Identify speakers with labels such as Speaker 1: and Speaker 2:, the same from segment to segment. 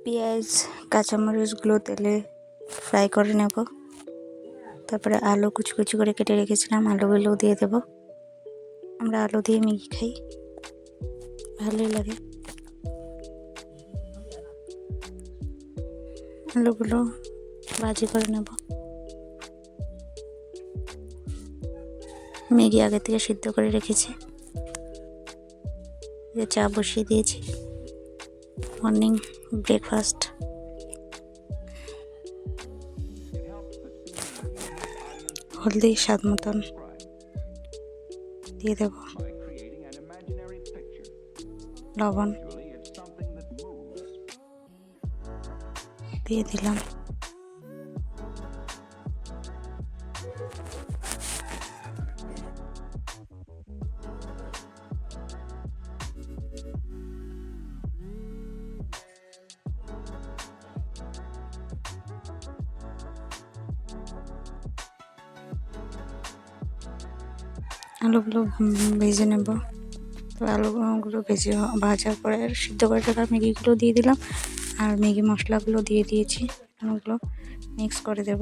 Speaker 1: পেঁয়াজ কাঁচামরিচগুলো তেলে ফ্রাই করে নেব। তারপরে আলু কুচি কুচি করে কেটে রেখেছিলাম, আলুগুলো দিয়ে দেব। আমরা আলু দিয়ে ম্যাগি খাই, ভালোই লাগে। আলুগুলো ভাজি করে নেব। ম্যাগি আগে থেকে সিদ্ধ করে রেখেছি। চা বসিয়ে দিয়েছি, মর্নিং ব্রেকফাস্ট। হলদি স্বাদ মতন দিয়ে দেব, লবণ দিয়ে দিলাম। আলুগুলো ভেজে নেব। তো আলুগুলো ভাজার পরে সিদ্ধ করে রাখা ম্যাগিগুলো দিয়ে দিলাম, আর ম্যাগি মশলাগুলো দিয়ে দিয়েছি। ওগুলো মিক্স করে দেব।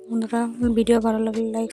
Speaker 1: বন্ধুরা, ভিডিও ভালো লাগলে লাইক